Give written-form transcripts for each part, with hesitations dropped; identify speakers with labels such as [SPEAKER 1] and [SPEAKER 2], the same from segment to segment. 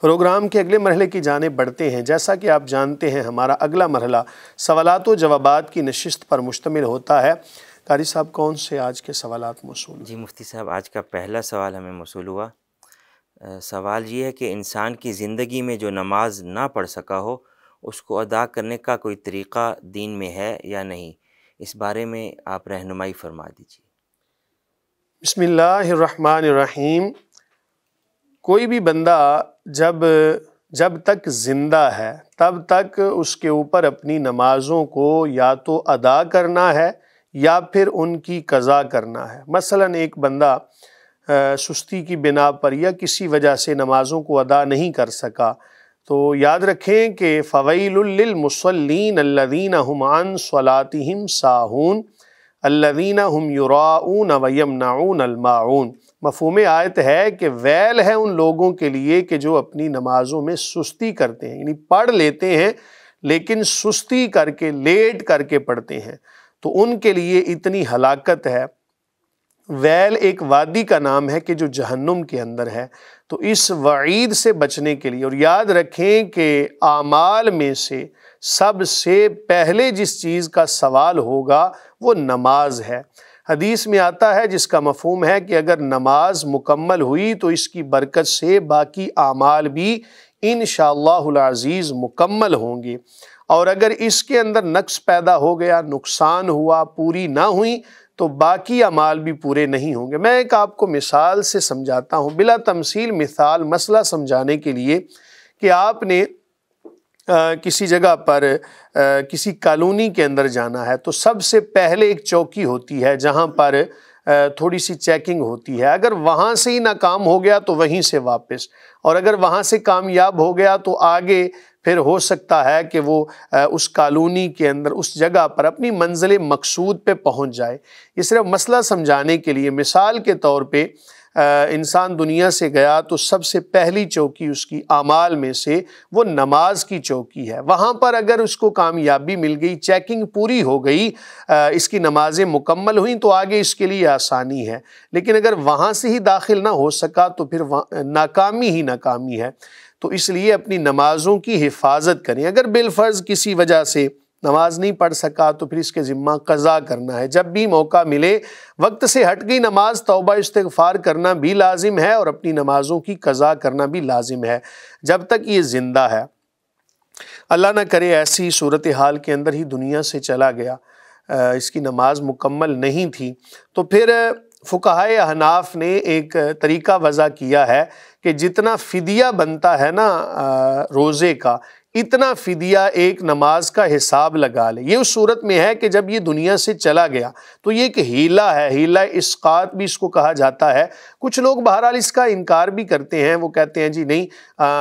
[SPEAKER 1] Programme کے اگلے مرحلے کی جانب بڑھتے ہیں۔ جیسا کہ آپ جانتے ہیں ہمارا اگلا مرحلہ سوالات و جوابات کی نشست پر مشتمل ہوتا ہے۔ قاری صاحب کون سے آج کے سوالات موصول ہوئے؟
[SPEAKER 2] جی مفتی صاحب، آج کا پہلا سوال ہمیں موصول ہوا۔ سوال یہ ہے کہ انسان کی زندگی میں جو نماز نہ پڑھ سکا ہو اس کو ادا کرنے کا کوئی طریقہ دین میں ہے یا نہیں، اس بارے میں آپ رہنمائی فرما دیجیے۔
[SPEAKER 1] بسم اللہ الرحمن الرحیم۔ کوئی بھی بندہ جب تک زندہ ہے تب تک اس کے اوپر اپنی نمازوں کو یا تو ادا کرنا ہے یا پھر ان کی قضا کرنا ہے۔ مثلا ایک بندہ سستی کی بنا پر یا کسی وجہ سے نمازوں کو ادا نہیں کر سکا تو یاد رکھیں کہ فویل للمصلین الذین هم عن صلاتهم ساہون الذین هم یراؤون ویمنعون الماعون۔ مفہوم آیت ہے کہ ویل ہے ان لوگوں کے لیے کہ جو اپنی نمازوں میں سستی کرتے ہیں، یعنی پڑھ لیتے ہیں لیکن سستی کر کے لیٹ کر کے پڑھتے ہیں، تو ان کے لیے اتنی ہلاکت ہے۔ ویل ایک وادی کا نام ہے کہ جو جہنم کے اندر ہے۔ تو اس وعید سے بچنے کے لیے، اور یاد رکھیں کہ اعمال میں سے سب سے پہلے جس چیز کا سوال ہوگا وہ نماز ہے۔ حدیث میں آتا ہے جس کا مفہوم ہے کہ اگر نماز مکمل ہوئی تو اس کی برکت سے باقی اعمال بھی انشاءاللہ العزیز مکمل ہوں گے، اور اگر اس کے اندر نقص پیدا ہو گیا، نقصان ہوا، پوری نہ ہوئی تو باقی اعمال بھی پورے نہیں ہوں گے۔ میں ایک آپ کو مثال سے سمجھاتا ہوں، بلا تمثیل مثال، مسئلہ سمجھانے کے لیے کہ آپ نے کسی جگہ پر کسی کالونی کے اندر جانا ہے تو سب سے پہلے ایک چوکی ہوتی ہے جہاں پر تھوڑی سی چیکنگ ہوتی ہے۔ اگر وہاں سے ہی ناکام ہو گیا تو وہیں سے واپس، اور اگر وہاں سے کامیاب ہو گیا تو آگے پھر ہو سکتا ہے کہ وہ اس کالونی کے اندر اس جگہ پر اپنی منزل مقصود پہ پہنچ جائے۔ یہ صرف مسئلہ سمجھانے کے لیے، مثال کے طور پہ انسان دنیا سے گیا تو سب سے پہلی چوکی اس کی اعمال میں سے وہ نماز کی چوکی ہے۔ وہاں پر اگر اس کو کامیابی مل گئی، چیکنگ پوری ہو گئی، اس کی نمازیں مکمل ہوئیں تو آگے اس کے لیے آسانی ہے، لیکن اگر وہاں سے ہی داخل نہ ہو سکا تو پھر ناکامی ہی ناکامی ہے۔ تو اس لیے اپنی نمازوں کی حفاظت کریں۔ اگر بالفرض کسی وجہ سے نماز نہیں پڑھ سکا تو پھر اس کے ذمہ قضا کرنا ہے۔ جب بھی موقع ملے، وقت سے ہٹ گئی نماز، توبہ استغفار کرنا بھی لازم ہے اور اپنی نمازوں کی قضا کرنا بھی لازم ہے جب تک یہ زندہ ہے۔ اللہ نہ کرے ایسی صورتحال کے اندر ہی دنیا سے چلا گیا، اس کی نماز مکمل نہیں تھی، تو پھر فقہائے احناف نے ایک طریقہ وضع کیا ہے کہ جتنا فدیہ بنتا ہے نا روزے کا، اتنا فدیہ ایک نماز کا حساب لگا لے۔ یہ اس صورت میں ہے کہ جب یہ دنیا سے چلا گیا تو یہ ایک ہیلہ ہے، ہیلہ اسقاط بھی اس کو کہا جاتا ہے۔ کچھ لوگ بہرحال اس کا انکار بھی کرتے ہیں، وہ کہتے ہیں جی نہیں،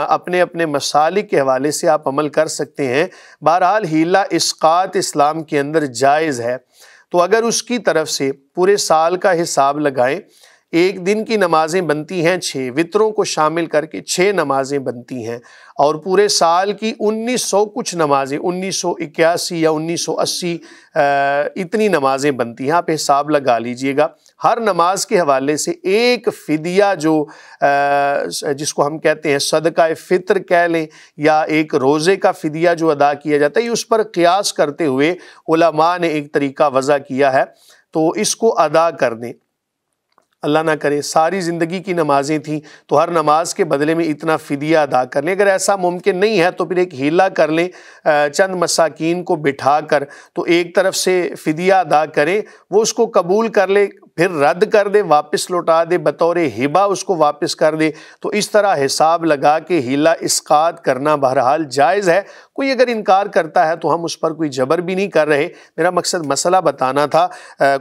[SPEAKER 1] اپنے اپنے مسالک کے حوالے سے آپ عمل کر سکتے ہیں۔ بہرحال ہیلہ اسقاط اسلام کے اندر جائز ہے، تو اگر اس کی طرف سے پورے سال کا حساب لگائیں، ایک دن کی نمازیں بنتی ہیں 6، وطروں کو شامل کر کے 6 نمازیں بنتی ہیں، اور پورے سال کی 1900 کچھ نمازیں، 1981 یا 1980 اتنی نمازیں بنتی ہیں۔ آپ حساب لگا لیجئے گا، ہر نماز کے حوالے سے ایک فدیہ جو جس کو ہم کہتے ہیں صدقہ فطر کہہ لیں، یا ایک روزے کا فدیہ جو ادا کیا جاتا ہے، یہ اس پر قیاس کرتے ہوئے علماء نے ایک طریقہ وضع کیا ہے، تو اس کو ادا کر دیں۔ اللہ نہ کرے ساری زندگی کی نمازیں تھیں تو ہر نماز کے بدلے میں اتنا فدیہ ادا کر لیں۔ اگر ایسا ممکن نہیں ہے تو پھر ایک ہیلہ کر لیں، چند مساکین کو بٹھا کر تو ایک طرف سے فدیہ ادا کریں، وہ اس کو قبول کر لے، پھر رد کر دے، واپس لوٹا دے، بطور ہبہ اس کو واپس کر دے، تو اس طرح حساب لگا کے ہیلہ اسقاط کرنا بہرحال جائز ہے۔ کوئی اگر انکار کرتا ہے تو ہم اس پر کوئی جبر بھی نہیں کر رہے۔ میرا مقصد مسئلہ بتانا تھا،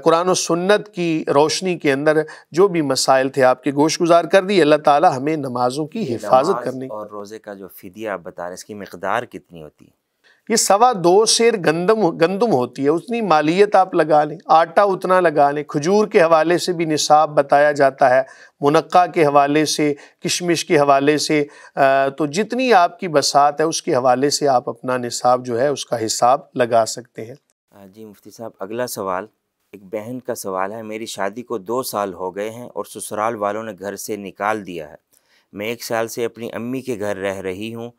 [SPEAKER 1] قرآن و سنت کی روشنی کے اندر جو بھی مسائل تھے آپ کے گوش گزار کر دی۔ اللہ تعالی ہمیں نمازوں کی حفاظت کرنے
[SPEAKER 2] اور روزے کا جو فدیہ آپ بتا رہے ہیں، اس کی مقدار کتنی ہوتی ہے؟
[SPEAKER 1] یہ 2.25 سیر گندم ہوتی ہے، اتنی مالیت آپ لگا لیں، آٹا اتنا لگا لیں، کھجور کے حوالے سے بھی نصاب بتایا جاتا ہے، منقع کے حوالے سے، کشمش کے حوالے سے، تو جتنی آپ کی بساط ہے اس کے حوالے سے آپ اپنا نصاب جو ہے اس کا حساب لگا سکتے ہیں۔
[SPEAKER 2] جی مفتی صاحب، اگلا سوال ایک بہن کا سوال ہے۔ میری شادی کو 2 سال ہو گئے ہیں اور سسرال والوں نے گھر سے نکال دیا ہے، میں 1 سال سے اپنی امی کے گھر رہ رہی ہوں۔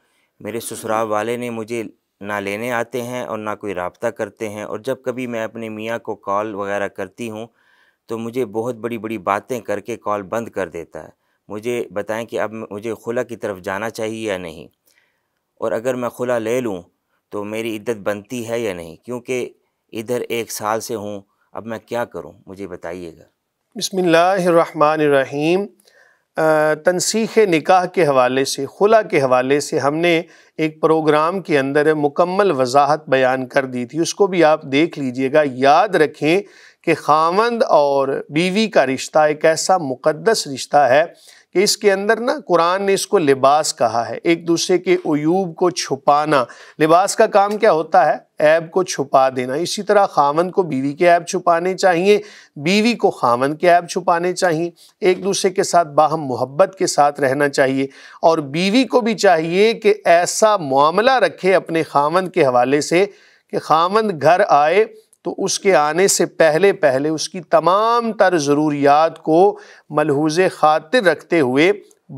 [SPEAKER 2] میرے سسرال والے نے مجھے نہ لینے آتے ہیں اور نہ کوئی رابطہ کرتے ہیں، اور جب کبھی میں اپنے میاں کو کال وغیرہ کرتی ہوں تو مجھے بہت بڑی بڑی باتیں کر کے کال بند کر دیتا ہے۔ مجھے بتائیں کہ اب مجھے خلا کی طرف جانا چاہیے یا نہیں، اور اگر میں خلا لے لوں تو میری عدت بنتی ہے یا نہیں، کیونکہ ادھر 1 سال سے ہوں۔ اب میں کیا کروں، مجھے بتائیے گا۔
[SPEAKER 1] بسم اللہ الرحمن الرحیم۔ تنسیخ نکاح کے حوالے سے، خلا کے حوالے سے ہم نے ایک پروگرام کے اندر مکمل وضاحت بیان کر دی تھی، اس کو بھی آپ دیکھ لیجئے گا۔ یاد رکھیں کہ خاوند اور بیوی کا رشتہ ایک ایسا مقدس رشتہ ہے کہ اس کے اندر قرآن نے اس کو لباس کہا ہے، ایک دوسرے کے عیوب کو چھپانا۔ لباس کا کام کیا ہوتا ہے؟ عیب کو چھپا دینا۔ اسی طرح خاوند کو بیوی کے عیب چھپانے چاہیے، بیوی کو خاوند کے عیب چھپانے چاہیے، ایک دوسرے کے ساتھ باہم محبت کے ساتھ رہنا چاہیے، اور بیوی کو بھی چاہیے کہ ایسا معاملہ رکھے اپنے خاوند کے حوالے سے کہ خاوند گھر آئے تو اس کے آنے سے پہلے اس کی تمام تر ضروریات کو ملحوظ خاطر رکھتے ہوئے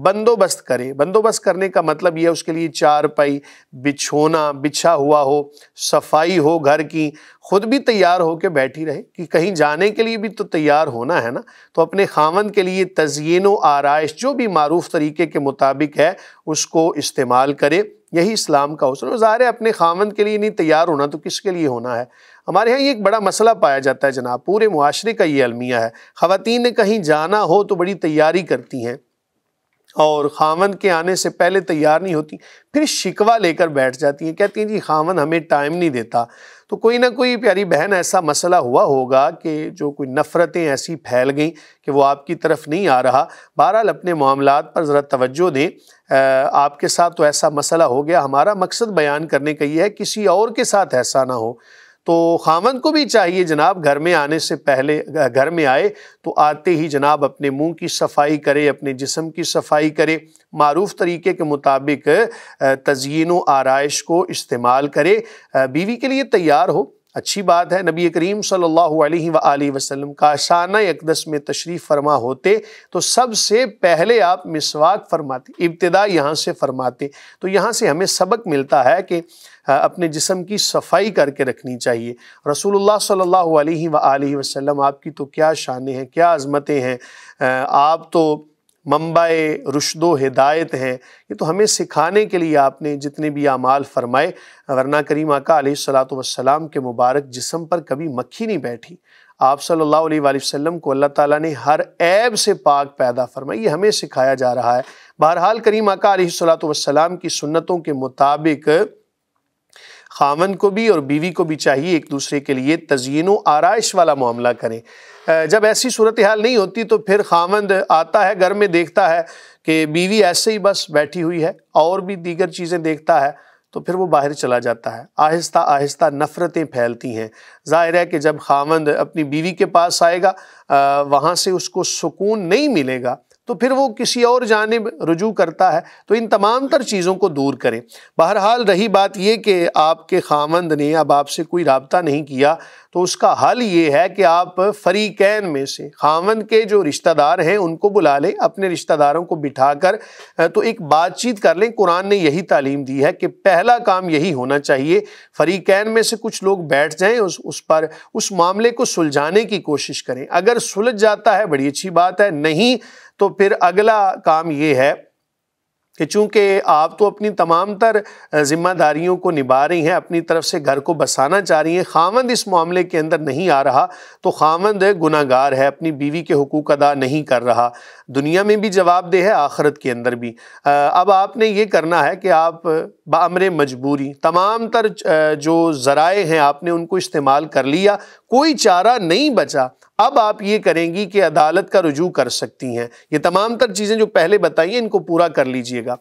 [SPEAKER 1] بندوبست کرے۔ بندوبست کرنے کا مطلب یہ ہے اس کے لیے چارپائی بچھونا بچھا ہوا ہو، صفائی ہو گھر کی، خود بھی تیار ہو کے بیٹھی رہے کہ کہیں جانے کے لیے بھی تو تیار ہونا ہے نا، تو اپنے خاوند کے لیے تزئین و آرائش جو بھی معروف طریقے کے مطابق ہے اس کو استعمال کرے۔ یہی اسلام کا حسن ہے۔ ظاہر ہے اپنے خاوند کے لیے نہیں تیار ہونا تو کس کے لیے ہونا ہے؟ ہمارے ہاں یہ ایک بڑا مسئلہ پایا جاتا ہے جناب، پورے معاشرے کا یہ المیہ ہے۔ خواتین نے کہیں جانا ہو تو بڑی تیاری کرتی ہیں اور خاوند کے آنے سے پہلے تیار نہیں ہوتی، پھر شکوہ لے کر بیٹھ جاتی ہیں، کہتی ہیں جی خاوند ہمیں ٹائم نہیں دیتا۔ تو کوئی نہ کوئی پیاری بہن ایسا مسئلہ ہوا ہوگا کہ جو کوئی نفرتیں ایسی پھیل گئیں کہ وہ آپ کی طرف نہیں آ رہا۔ بہرحال اپنے معاملات پر ذرا توجہ دیں۔ آپ کے ساتھ تو ایسا مسئلہ ہو گیا، ہمارا مقصد بیان کرنے کا یہ ہے کسی اور کے ساتھ ایسا نہ ہو۔ تو خاوند کو بھی چاہیے جناب گھر میں آنے سے پہلے، گھر میں آئے تو آتے ہی جناب اپنے منہ کی صفائی کرے، اپنے جسم کی صفائی کرے، معروف طریقے کے مطابق تزئین و آرائش کو استعمال کرے، بیوی کے لیے تیار ہو۔ اچھی بات ہے، نبی کریم صلی اللہ علیہ وآلہ وسلم کاشانہ اقدس میں تشریف فرما ہوتے تو سب سے پہلے آپ مسواک فرماتے، ابتدا یہاں سے فرماتے۔ تو یہاں سے ہمیں سبق ملتا ہے کہ اپنے جسم کی صفائی کر کے رکھنی چاہیے۔ رسول اللہ صلی اللہ علیہ وآلہ وسلم، آپ کی تو کیا شانیں ہیں، کیا عظمتیں ہیں، آپ تو منبع رشد و ہدایت ہیں۔ یہ تو ہمیں سکھانے کے لیے آپ نے جتنے بھی اعمال فرمائے، ورنہ کریم آقا علیہ الصلوۃ والسلام کے مبارک جسم پر کبھی مکھی نہیں بیٹھی۔ آپ صلی اللہ علیہ وآلہ وسلم کو اللہ تعالیٰ نے ہر عیب سے پاک پیدا فرمائی، یہ ہمیں سکھایا جا رہا ہے۔ بہرحال کریم آقا علیہ الصلوۃ والسلام کی سنتوں کے مطابق خاوند کو بھی اور بیوی کو بھی چاہیے ایک دوسرے کے لیے تزئین و آرائش والا معاملہ کریں۔ جب ایسی صورتحال نہیں ہوتی تو پھر خاوند آتا ہے گھر میں، دیکھتا ہے کہ بیوی ایسے ہی بس بیٹھی ہوئی ہے اور بھی دیگر چیزیں دیکھتا ہے، تو پھر وہ باہر چلا جاتا ہے۔ آہستہ آہستہ نفرتیں پھیلتی ہیں۔ ظاہر ہے کہ جب خاوند اپنی بیوی کے پاس آئے گا، وہاں سے اس کو سکون نہیں ملے گا تو پھر وہ کسی اور جانب رجوع کرتا ہے۔ تو ان تمام تر چیزوں کو دور کریں۔ بہرحال رہی بات یہ کہ آپ کے خاوند نے اب آپ سے کوئی رابطہ نہیں کیا، تو اس کا حل یہ ہے کہ آپ فریقین میں سے خاوند کے جو رشتہ دار ہیں ان کو بلا لیں، اپنے رشتہ داروں کو بٹھا کر تو ایک بات چیت کر لیں۔ قرآن نے یہی تعلیم دی ہے کہ پہلا کام یہی ہونا چاہیے، فریقین میں سے کچھ لوگ بیٹھ جائیں، اس معاملے کو سلجھانے کی کوشش کریں۔ اگر سلجھ جاتا ہے بڑی اچھی بات ہے، نہیں تو پھر اگلا کام یہ ہے کہ چونکہ آپ تو اپنی تمام تر ذمہ داریوں کو نبھا رہی ہیں، اپنی طرف سے گھر کو بسانا چاہ رہی ہیں، خاوند اس معاملے کے اندر نہیں آ رہا تو خاوند گناہ گار ہے، اپنی بیوی کے حقوق ادا نہیں کر رہا، دنیا میں بھی جواب دہ ہے، آخرت کے اندر بھی۔ اب آپ نے یہ کرنا ہے کہ آپ بامر مجبوری تمام تر جو ذرائع ہیں آپ نے ان کو استعمال کر لیا، کوئی چارہ نہیں بچا، اب آپ یہ کریں گی کہ عدالت کا رجوع کر سکتی ہیں۔ یہ تمام تر چیزیں جو پہلے بتائی ہیں ان کو پورا کر لیجئے گا۔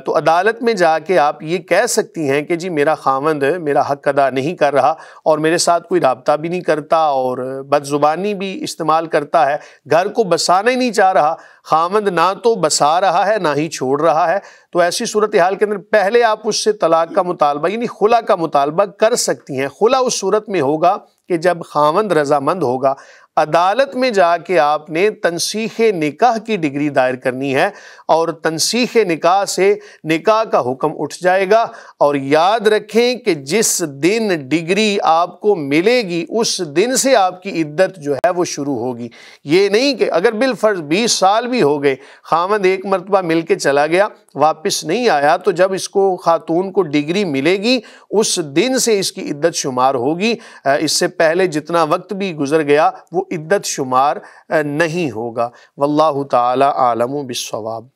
[SPEAKER 1] تو عدالت میں جا کے آپ یہ کہہ سکتی ہیں کہ جی میرا خاوند میرا حق ادا نہیں کر رہا اور میرے ساتھ کوئی رابطہ بھی نہیں کرتا اور بد زبانی بھی استعمال کرتا ہے، گھر کو بسانا ہی نہیں چاہ رہا، خاوند نہ تو بسا رہا ہے نہ ہی چھوڑ رہا ہے۔ تو ایسی صورتحال کے اندر پہلے آپ اس سے طلاق کا مطالبہ یعنی خلا کا مطالبہ کر سکتی ہیں۔ خلا اس صورت میں ہوگا کہ جب خاوند رضامند ہوگا، عدالت میں جا کے آپ نے تنسیخ نکاح کی ڈگری دائر کرنی ہے، اور تنسیخ نکاح سے نکاح کا حکم اٹھ جائے گا۔ اور یاد رکھیں کہ جس دن ڈگری آپ کو ملے گی اس دن سے آپ کی عدت جو ہے وہ شروع ہوگی۔ یہ نہیں کہ اگر بالفرض 20 سال بھی ہو گئے، خاوند ایک مرتبہ مل کے چلا گیا، واپس نہیں آیا، تو جب اس کو خاتون کو ڈگری ملے گی اس دن سے اس کی عدت شمار ہوگی۔ اس سے پہلے جتنا وقت بھی گزر گیا وہ عدت شمار نہیں ہوگا۔ واللہ تعالی عالم بالصواب۔